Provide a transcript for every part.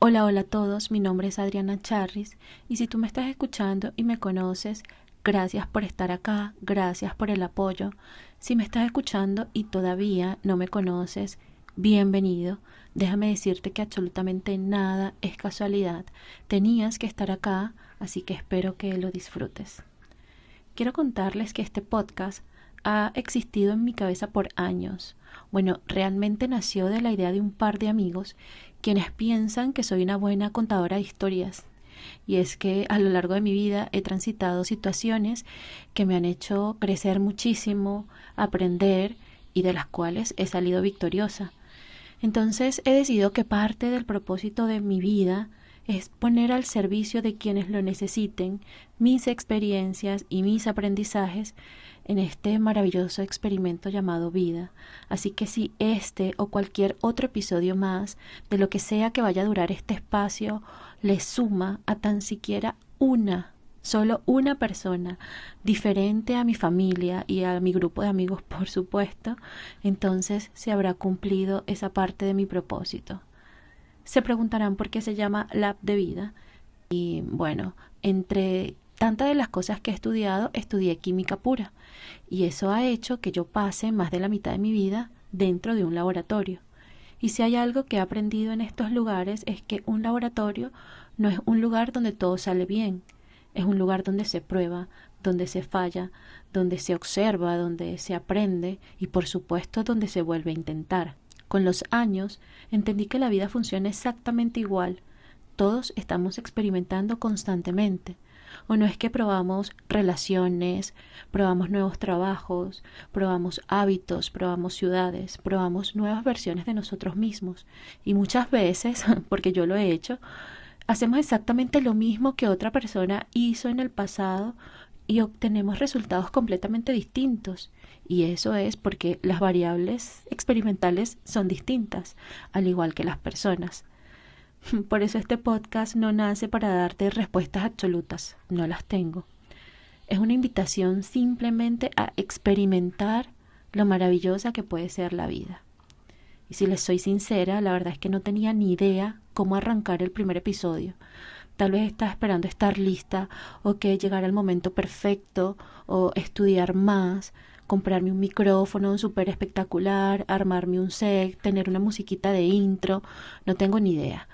Hola, hola a todos, mi nombre es Adriana Charris y si tú me estás escuchando y me conoces, gracias por estar acá, gracias por el apoyo. Si me estás escuchando y todavía no me conoces, bienvenido. Déjame decirte que absolutamente nada es casualidad. Tenías que estar acá, así que espero que lo disfrutes. Quiero contarles que este podcast ha existido en mi cabeza por años. Bueno, realmente nació de la idea de un par de amigos quienes piensan que soy una buena contadora de historias. Y es que a lo largo de mi vida he transitado situaciones que me han hecho crecer muchísimo, aprender y de las cuales he salido victoriosa. Entonces he decidido que parte del propósito de mi vida es poner al servicio de quienes lo necesiten mis experiencias y mis aprendizajes en este maravilloso experimento llamado vida. Así que si este o cualquier otro episodio más de lo que sea que vaya a durar este espacio le suma a tan siquiera solo una persona diferente a mi familia y a mi grupo de amigos, por supuesto, entonces se habrá cumplido esa parte de mi propósito. Se preguntarán por qué se llama Lab de Vida. Y bueno, entre tantas de las cosas que he estudiado, estudié química pura. Y eso ha hecho que yo pase más de la mitad de mi vida dentro de un laboratorio. Y si hay algo que he aprendido en estos lugares es que un laboratorio no es un lugar donde todo sale bien. Es un lugar donde se prueba, donde se falla, donde se observa, donde se aprende y por supuesto donde se vuelve a intentar. Con los años entendí que la vida funciona exactamente igual. Todos estamos experimentando constantemente. O no es que probamos relaciones, probamos nuevos trabajos, probamos hábitos, probamos ciudades, probamos nuevas versiones de nosotros mismos. Y muchas veces, porque yo lo he hecho, hacemos exactamente lo mismo que otra persona hizo en el pasado y obtenemos resultados completamente distintos. Y eso es porque las variables experimentales son distintas, al igual que las personas. Por eso este podcast no nace para darte respuestas absolutas, no las tengo. Es una invitación simplemente a experimentar lo maravillosa que puede ser la vida. Y si les soy sincera, la verdad es que no tenía ni idea cómo arrancar el primer episodio. Tal vez estaba esperando estar lista o que llegara el momento perfecto o estudiar más, comprarme un micrófono súper espectacular, armarme un set, tener una musiquita de intro, no tengo ni idea.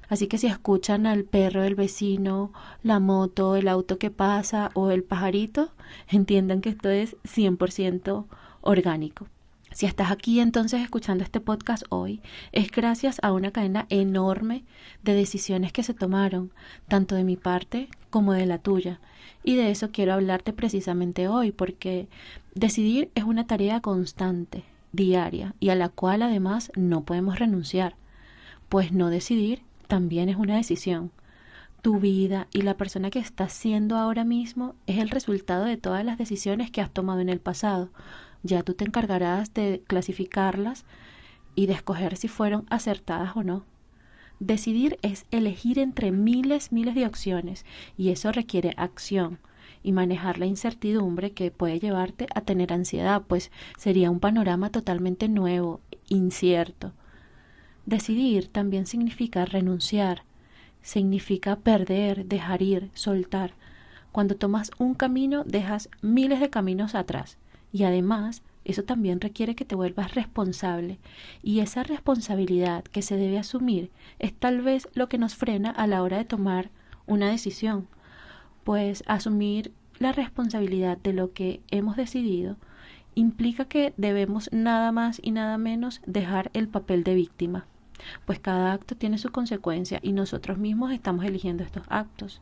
Así que si escuchan al perro del vecino, la moto, el auto que pasa o el pajarito, entiendan que esto es 100% orgánico. Si estás aquí entonces escuchando este podcast hoy, es gracias a una cadena enorme de decisiones que se tomaron, tanto de mi parte como de la tuya. Y de eso quiero hablarte precisamente hoy, porque decidir es una tarea constante, diaria, y a la cual además no podemos renunciar, pues no decidir también es una decisión. Tu vida y la persona que estás siendo ahora mismo es el resultado de todas las decisiones que has tomado en el pasado. Ya tú te encargarás de clasificarlas y de escoger si fueron acertadas o no. Decidir es elegir entre miles de opciones y eso requiere acción y manejar la incertidumbre que puede llevarte a tener ansiedad, pues sería un panorama totalmente nuevo, incierto. Decidir también significa renunciar, significa perder, dejar ir, soltar. Cuando tomas un camino, dejas miles de caminos atrás. Y además, eso también requiere que te vuelvas responsable. Y esa responsabilidad que se debe asumir es tal vez lo que nos frena a la hora de tomar una decisión. Pues asumir la responsabilidad de lo que hemos decidido implica que debemos nada más y nada menos dejar el papel de víctima. Pues cada acto tiene su consecuencia y nosotros mismos estamos eligiendo estos actos.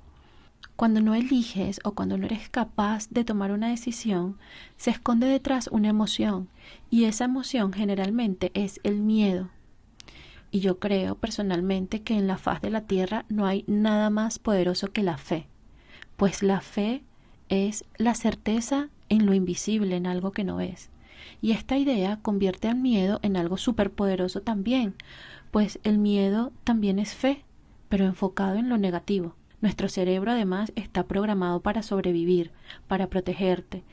Cuando no eliges o cuando no eres capaz de tomar una decisión, se esconde detrás una emoción y esa emoción generalmente es el miedo. Y yo creo personalmente que en la faz de la tierra no hay nada más poderoso que la fe, pues la fe es la certeza en lo invisible, en algo que no ves. Y esta idea convierte al miedo en algo superpoderoso también, pues el miedo también es fe, pero enfocado en lo negativo. Nuestro cerebro además está programado para sobrevivir, para protegerte.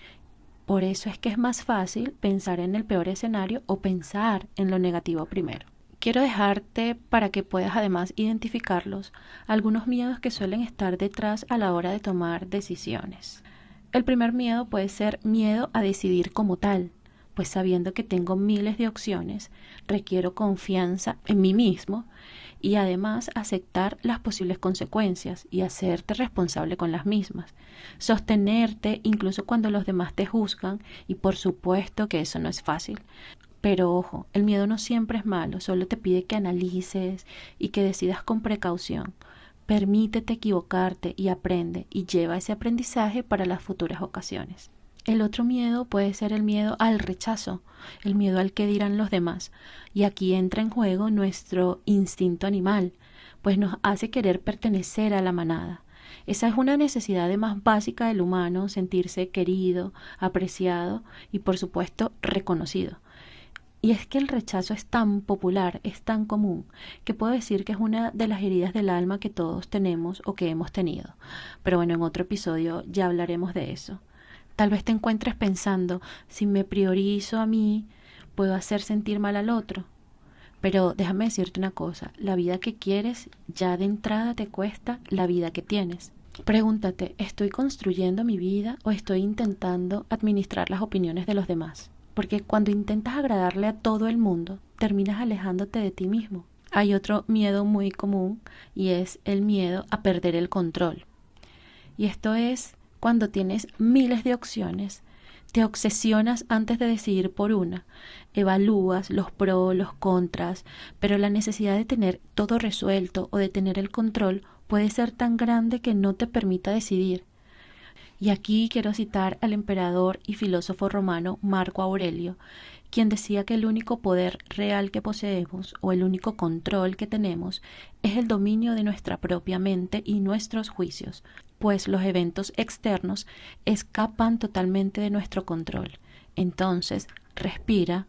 Por eso es que es más fácil pensar en el peor escenario o pensar en lo negativo primero. Quiero dejarte para que puedas además identificarlos algunos miedos que suelen estar detrás a la hora de tomar decisiones. El primer miedo puede ser miedo a decidir como tal, pues sabiendo que tengo miles de opciones, requiero confianza en mí mismo y además aceptar las posibles consecuencias y hacerte responsable con las mismas. Sostenerte incluso cuando los demás te juzgan, y por supuesto que eso no es fácil. Pero ojo, el miedo no siempre es malo, solo te pide que analices y que decidas con precaución. Permítete equivocarte y aprende, y lleva ese aprendizaje para las futuras ocasiones. El otro miedo puede ser el miedo al rechazo, el miedo al que dirán los demás. Y aquí entra en juego nuestro instinto animal, pues nos hace querer pertenecer a la manada. Esa es una necesidad más básica del humano, sentirse querido, apreciado y por supuesto reconocido. Y es que el rechazo es tan popular, es tan común, que puedo decir que es una de las heridas del alma que todos tenemos o que hemos tenido. Pero bueno, en otro episodio ya hablaremos de eso. Tal vez te encuentres pensando, si me priorizo a mí, puedo hacer sentir mal al otro. Pero déjame decirte una cosa, la vida que quieres ya de entrada te cuesta la vida que tienes. Pregúntate, ¿estoy construyendo mi vida o estoy intentando administrar las opiniones de los demás? Porque cuando intentas agradarle a todo el mundo, terminas alejándote de ti mismo. Hay otro miedo muy común y es el miedo a perder el control. Y esto es cuando tienes miles de opciones, te obsesionas antes de decidir por una, evalúas los pros, los contras, pero la necesidad de tener todo resuelto o de tener el control puede ser tan grande que no te permita decidir. Y aquí quiero citar al emperador y filósofo romano Marco Aurelio, quien decía que el único poder real que poseemos o el único control que tenemos es el dominio de nuestra propia mente y nuestros juicios, pues los eventos externos escapan totalmente de nuestro control. Entonces, respira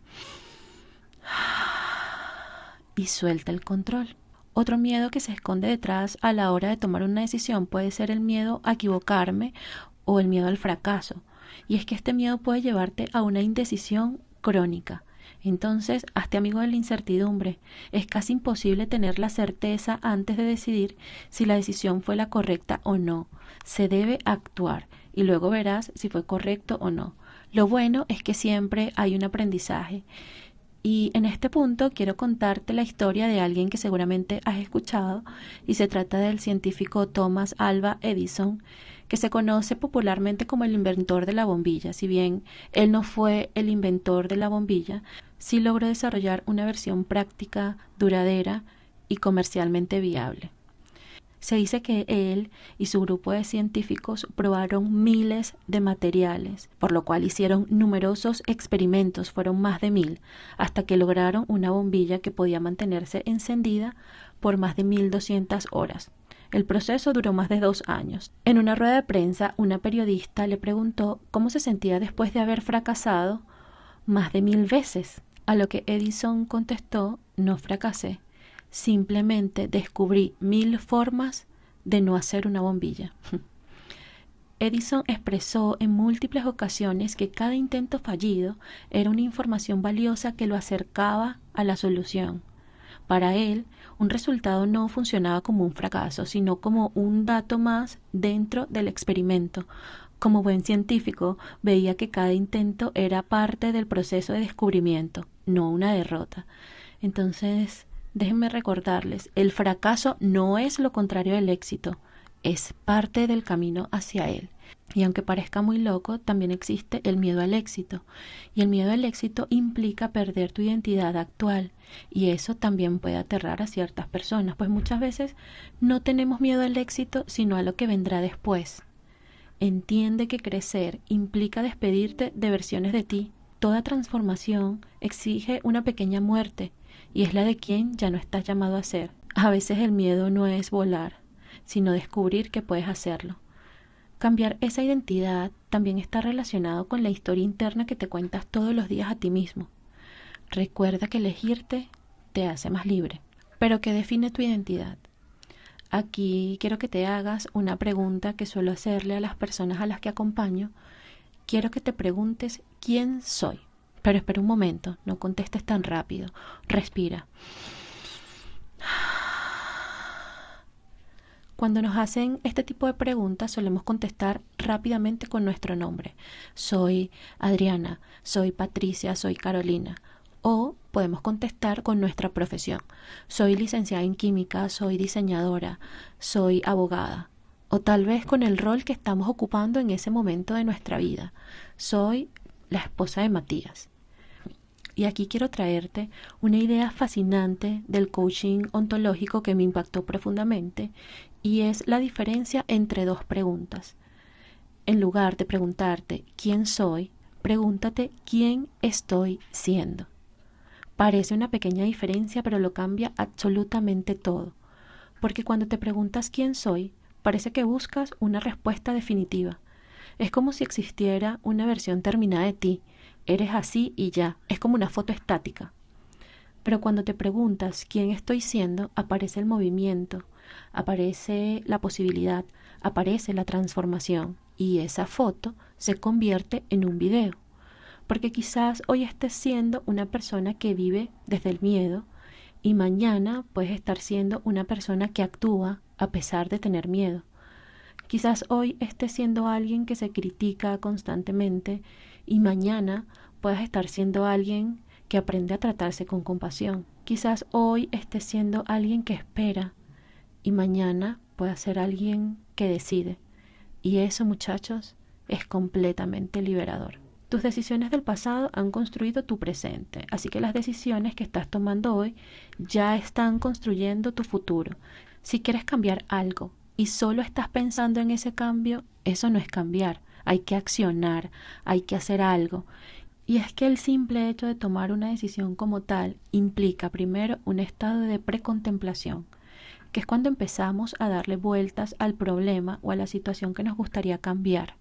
y suelta el control. Otro miedo que se esconde detrás a la hora de tomar una decisión puede ser el miedo a equivocarme o el miedo al fracaso. Y es que este miedo puede llevarte a una indecisión crónica. Entonces, hazte amigo de la incertidumbre. Es casi imposible tener la certeza antes de decidir si la decisión fue la correcta o no. Se debe actuar y luego verás si fue correcto o no. Lo bueno es que siempre hay un aprendizaje. Y en este punto quiero contarte la historia de alguien que seguramente has escuchado, y se trata del científico Thomas Alva Edison, que se conoce popularmente como el inventor de la bombilla. Si bien él no fue el inventor de la bombilla, sí logró desarrollar una versión práctica, duradera y comercialmente viable. Se dice que él y su grupo de científicos probaron miles de materiales, por lo cual hicieron numerosos experimentos, fueron más de 1000, hasta que lograron una bombilla que podía mantenerse encendida por más de 1200 horas. El proceso duró más de 2 años. En una rueda de prensa, una periodista le preguntó cómo se sentía después de haber fracasado más de 1000 veces, a lo que Edison contestó: no fracasé. Simplemente descubrí 1000 formas de no hacer una bombilla. Edison expresó en múltiples ocasiones que cada intento fallido era una información valiosa que lo acercaba a la solución. Para él, un resultado no funcionaba como un fracaso, sino como un dato más dentro del experimento. Como buen científico, veía que cada intento era parte del proceso de descubrimiento, no una derrota. Entonces, déjenme recordarles, el fracaso no es lo contrario del éxito, es parte del camino hacia él. Y aunque parezca muy loco, también existe el miedo al éxito. Y el miedo al éxito implica perder tu identidad actual. Y eso también puede aterrar a ciertas personas, pues muchas veces no tenemos miedo al éxito, sino a lo que vendrá después. Entiende que crecer implica despedirte de versiones de ti. Toda transformación exige una pequeña muerte, y es la de quien ya no estás llamado a ser. A veces el miedo no es volar, sino descubrir que puedes hacerlo. Cambiar esa identidad también está relacionado con la historia interna que te cuentas todos los días a ti mismo. Recuerda que elegirte te hace más libre. Pero ¿qué define tu identidad? Aquí quiero que te hagas una pregunta que suelo hacerle a las personas a las que acompaño. Quiero que te preguntes ¿quién soy? Pero espera un momento, no contestes tan rápido. Respira. Cuando nos hacen este tipo de preguntas solemos contestar rápidamente con nuestro nombre. Soy Adriana, soy Patricia, soy Carolina. O podemos contestar con nuestra profesión. Soy licenciada en química, soy diseñadora, soy abogada. O tal vez con el rol que estamos ocupando en ese momento de nuestra vida. Soy la esposa de Matías. Y aquí quiero traerte una idea fascinante del coaching ontológico que me impactó profundamente, y es la diferencia entre dos preguntas. En lugar de preguntarte ¿quién soy?, pregúntate ¿quién estoy siendo? Parece una pequeña diferencia, pero lo cambia absolutamente todo. Porque cuando te preguntas ¿quién soy?, parece que buscas una respuesta definitiva. Es como si existiera una versión terminada de ti. Eres así y ya. Es como una foto estática. Pero cuando te preguntas quién estoy siendo, aparece el movimiento, aparece la posibilidad, aparece la transformación, y esa foto se convierte en un video. Porque quizás hoy estés siendo una persona que vive desde el miedo, y mañana puedes estar siendo una persona que actúa a pesar de tener miedo. Quizás hoy estés siendo alguien que se critica constantemente, y mañana puedas estar siendo alguien que aprende a tratarse con compasión. Quizás hoy estés siendo alguien que espera, y mañana puedas ser alguien que decide. Y eso, muchachos, es completamente liberador. Tus decisiones del pasado han construido tu presente, así que las decisiones que estás tomando hoy ya están construyendo tu futuro. Si quieres cambiar algo y solo estás pensando en ese cambio, eso no es cambiar. Hay que accionar, hay que hacer algo. Y es que el simple hecho de tomar una decisión como tal implica primero un estado de precontemplación, que es cuando empezamos a darle vueltas al problema o a la situación que nos gustaría cambiar.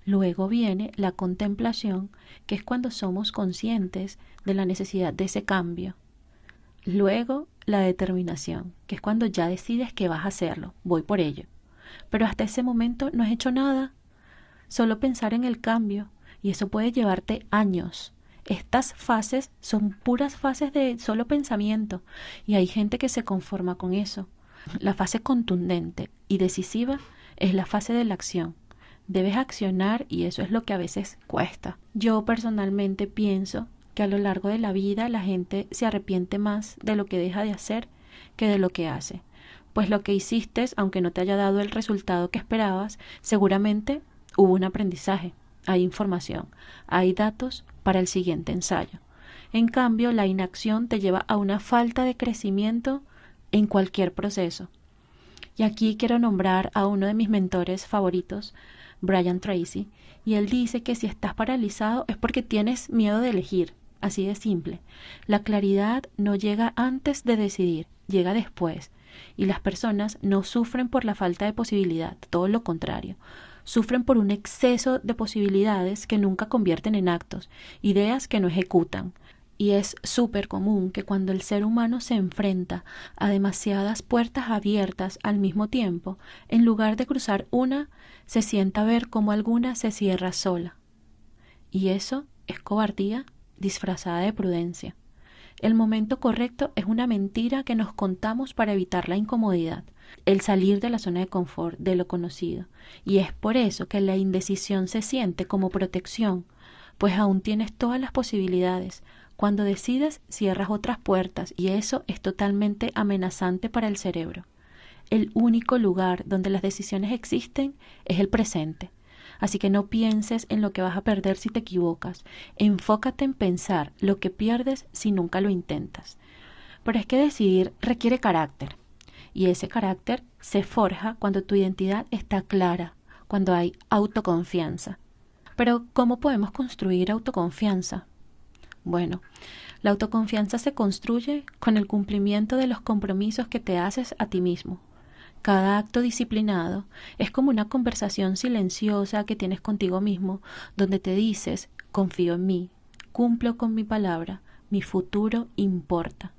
Luego viene la contemplación, que es cuando somos conscientes de la necesidad de ese cambio. Luego la determinación, que es cuando ya decides que vas a hacerlo, voy por ello. Pero hasta ese momento no has hecho nada, solo pensar en el cambio, y eso puede llevarte años. Estas fases son puras fases de solo pensamiento, y hay gente que se conforma con eso. La fase contundente y decisiva es la fase de la acción. Debes accionar, y eso es lo que a veces cuesta. Yo personalmente pienso que a lo largo de la vida la gente se arrepiente más de lo que deja de hacer que de lo que hace. Pues lo que hiciste, aunque no te haya dado el resultado que esperabas, seguramente hubo un aprendizaje, hay información, hay datos para el siguiente ensayo. En cambio, la inacción te lleva a una falta de crecimiento en cualquier proceso. Y aquí quiero nombrar a uno de mis mentores favoritos, Brian Tracy, y él dice que si estás paralizado es porque tienes miedo de elegir, así de simple. La claridad no llega antes de decidir, llega después, y las personas no sufren por la falta de posibilidad, todo lo contrario. Sufren por un exceso de posibilidades que nunca convierten en actos, ideas que no ejecutan. Y es súper común que cuando el ser humano se enfrenta a demasiadas puertas abiertas al mismo tiempo, en lugar de cruzar una, se sienta ver cómo alguna se cierra sola. Y eso es cobardía disfrazada de prudencia. El momento correcto es una mentira que nos contamos para evitar la incomodidad, el salir de la zona de confort, de lo conocido. Y es por eso que la indecisión se siente como protección, pues aún tienes todas las posibilidades. Cuando decides, cierras otras puertas, y eso es totalmente amenazante para el cerebro. El único lugar donde las decisiones existen es el presente. Así que no pienses en lo que vas a perder si te equivocas. Enfócate en pensar lo que pierdes si nunca lo intentas. Pero es que decidir requiere carácter. Y ese carácter se forja cuando tu identidad está clara, cuando hay autoconfianza. Pero ¿cómo podemos construir autoconfianza? Bueno, la autoconfianza se construye con el cumplimiento de los compromisos que te haces a ti mismo. Cada acto disciplinado es como una conversación silenciosa que tienes contigo mismo, donde te dices, confío en mí, cumplo con mi palabra, mi futuro importa.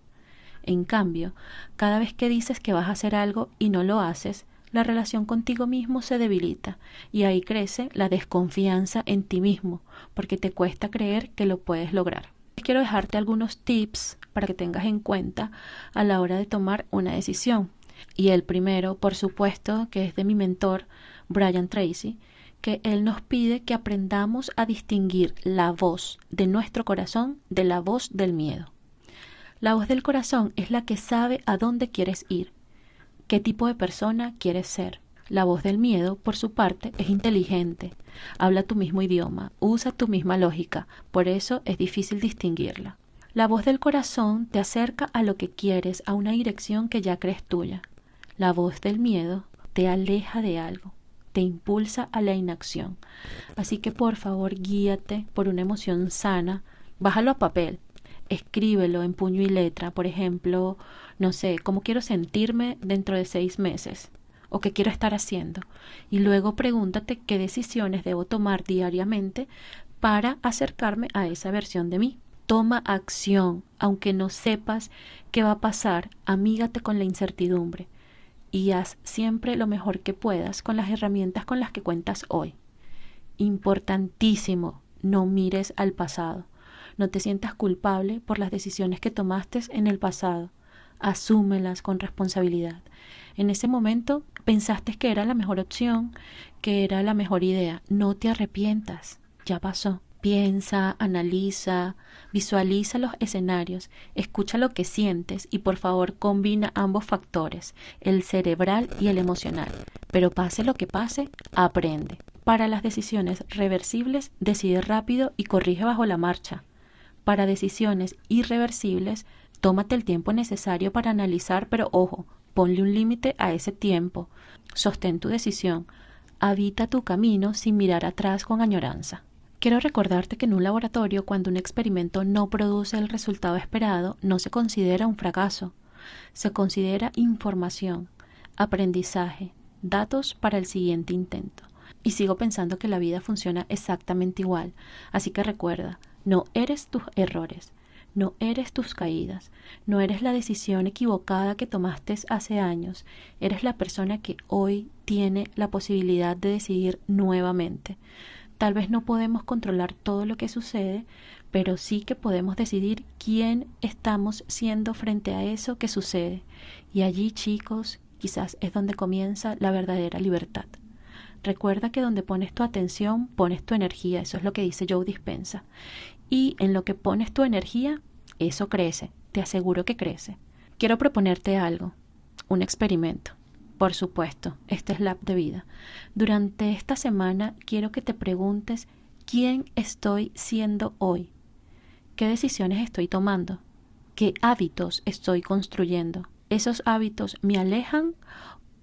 En cambio, cada vez que dices que vas a hacer algo y no lo haces, la relación contigo mismo se debilita, y ahí crece la desconfianza en ti mismo, porque te cuesta creer que lo puedes lograr. Quiero dejarte algunos tips para que tengas en cuenta a la hora de tomar una decisión. Y el primero, por supuesto, que es de mi mentor, Brian Tracy, que él nos pide que aprendamos a distinguir la voz de nuestro corazón de la voz del miedo. La voz del corazón es la que sabe a dónde quieres ir, qué tipo de persona quieres ser. La voz del miedo, por su parte, es inteligente, habla tu mismo idioma, usa tu misma lógica, por eso es difícil distinguirla. La voz del corazón te acerca a lo que quieres, a una dirección que ya crees tuya. La voz del miedo te aleja de algo, te impulsa a la inacción. Así que por favor guíate por una emoción sana, bájalo a papel, escríbelo en puño y letra, por ejemplo, no sé, cómo quiero sentirme dentro de 6 meses o qué quiero estar haciendo. Y luego pregúntate qué decisiones debo tomar diariamente para acercarme a esa versión de mí. Toma acción, aunque no sepas qué va a pasar, amígate con la incertidumbre y haz siempre lo mejor que puedas con las herramientas con las que cuentas hoy. Importantísimo, no mires al pasado. No te sientas culpable por las decisiones que tomaste en el pasado. Asúmelas con responsabilidad. En ese momento pensaste que era la mejor opción, que era la mejor idea. No te arrepientas, ya pasó. Piensa, analiza, visualiza los escenarios, escucha lo que sientes y por favor combina ambos factores, el cerebral y el emocional. Pero pase lo que pase, aprende. Para las decisiones reversibles, decide rápido y corrige bajo la marcha. Para decisiones irreversibles, tómate el tiempo necesario para analizar, pero ojo, ponle un límite a ese tiempo. Sostén tu decisión. Habita tu camino sin mirar atrás con añoranza. Quiero recordarte que en un laboratorio, cuando un experimento no produce el resultado esperado, no se considera un fracaso. Se considera información, aprendizaje, datos para el siguiente intento. Y sigo pensando que la vida funciona exactamente igual. Así que recuerda, no eres tus errores, no eres tus caídas, no eres la decisión equivocada que tomaste hace años, eres la persona que hoy tiene la posibilidad de decidir nuevamente. Tal vez no podemos controlar todo lo que sucede, pero sí que podemos decidir quién estamos siendo frente a eso que sucede. Y allí, chicos, quizás es donde comienza la verdadera libertad. Recuerda que donde pones tu atención, pones tu energía. Eso es lo que dice Joe Dispenza. Y en lo que pones tu energía, eso crece. Te aseguro que crece. Quiero proponerte algo, un experimento. Por supuesto, este es Lab de Vida. Durante esta semana quiero que te preguntes quién estoy siendo hoy, qué decisiones estoy tomando, qué hábitos estoy construyendo. ¿Esos hábitos me alejan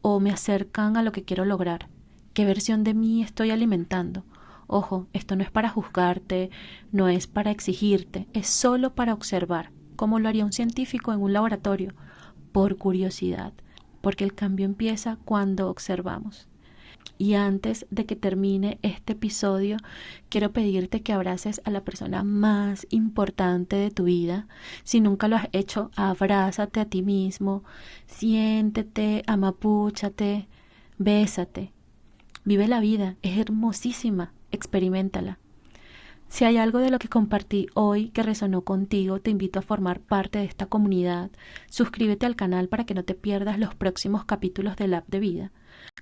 o me acercan a lo que quiero lograr? ¿Qué versión de mí estoy alimentando? Ojo, esto no es para juzgarte, no es para exigirte, es solo para observar, como lo haría un científico en un laboratorio, por curiosidad. Porque el cambio empieza cuando observamos. Y antes de que termine este episodio, quiero pedirte que abraces a la persona más importante de tu vida. Si nunca lo has hecho, abrázate a ti mismo, siéntete, amapúchate, bésate. Vive la vida, es hermosísima, experiméntala. Si hay algo de lo que compartí hoy que resonó contigo, te invito a formar parte de esta comunidad. Suscríbete al canal para que no te pierdas los próximos capítulos del Lab de Vida.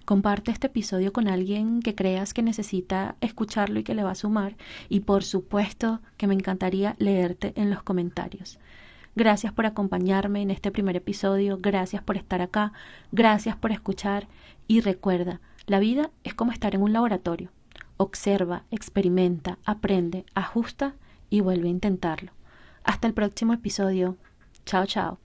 Comparte este episodio con alguien que creas que necesita escucharlo y que le va a sumar. Y por supuesto que me encantaría leerte en los comentarios. Gracias por acompañarme en este primer episodio. Gracias por estar acá. Gracias por escuchar. Y recuerda, la vida es como estar en un laboratorio. Observa, experimenta, aprende, ajusta y vuelve a intentarlo. Hasta el próximo episodio. Chao, chao.